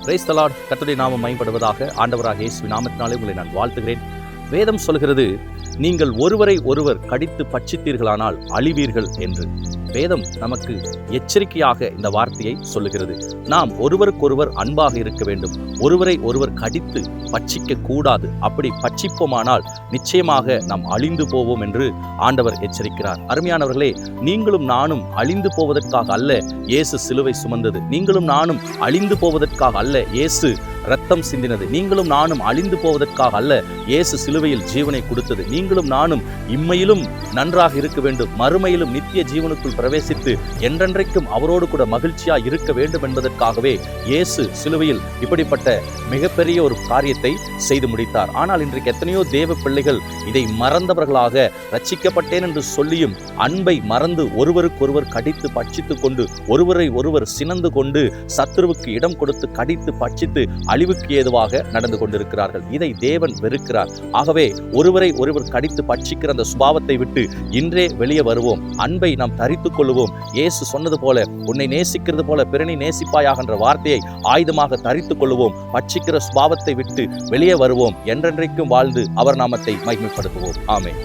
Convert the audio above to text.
Praise the Lord. கர்த்தருடைய நாமம் மகிமைப்படுவதாக. ஆண்டவராகிய இயேசுவின் நாமத்தினாலே உங்களை நான் வாழ்த்துகிறேன். வேதம் சொல்கிறது, நீங்கள் ஒருவரை ஒருவர் கடித்து பட்சித்தீர்களானால் அழிவீர்கள் என்று. வேதம் நமக்கு எச்சரிக்கையாக இந்த வார்த்தையை சொல்லுகிறது. நாம் ஒருவருக்கொருவர் அன்பாக இருக்க வேண்டும். ஒருவரை ஒருவர் கடித்து பட்சிக்க கூடாது. அப்படி பட்சிப்போமானால் நிச்சயமாக நாம் அழிந்து போவோம் என்று ஆண்டவர் எச்சரிக்கிறார். அருமையானவர்களே, நீங்களும் நானும் அழிந்து போவதற்காக அல்ல இயேசு சிலுவை சுமந்தது. நீங்களும் நானும் அழிந்து போவதற்காக அல்ல இயேசு ரத்தம் சிந்தினது. நீங்களும் நானும் அழிந்து போவதற்காக அல்ல இயேசு சிலுவையில் ஜீவனை கொடுத்தது. நீங்களும் நானும் இம்மையிலும் நன்றாக இருக்க வேண்டும், மறுமையிலும் நித்திய ஜீவனுக்குள் பிரவேசித்து என்றென்றைக்கும் அவரோடு கூட மகிழ்ச்சியாய் இருக்க வேண்டும் என்பதற்காகவே இயேசு சிலுவையில் இப்படிப்பட்ட மிகப்பெரிய ஒரு காரியத்தை செய்து முடித்தார். ஆனால் இன்றைக்கு எத்தனையோ தேவ பிள்ளைகள் இதை மறந்தவர்களாக, ரட்சிக்கப்பட்டேன் என்று சொல்லியும் அன்பை மறந்து ஒருவருக்கொருவர் கடித்து பட்சித்துக் கொண்டு, ஒருவரை ஒருவர் சினந்து கொண்டு, சத்துருவுக்கு இடம் கொடுத்து கடித்து பட்சித்து அழிவுக்கு ஏதுவாக நடந்து கொண்டிருக்கிறார்கள். இதை தேவன் வெறுக்கிறார். ஆகவே ஒருவரை ஒருவர் கடித்து பட்சிக்கிற அந்த சுபாவத்தை விட்டு இன்றே வெளியே வருவோம். அன்பை நாம் தரித்துக் கொள்வோம். இயேசு சொன்னது போல, உன்னை நேசிக்கிறது போல பிறனை நேசிப்பாயாக என்ற வார்த்தையை ஆயுதமாக தரித்துக் கொள்வோம். பட்சிக்கிற சுபாவத்தை விட்டு வெளியே வருவோம். என்றென்றைக்கும் வாழ்ந்து அவர் நாமத்தை மகிமைப்படுத்துவோம். ஆமென்.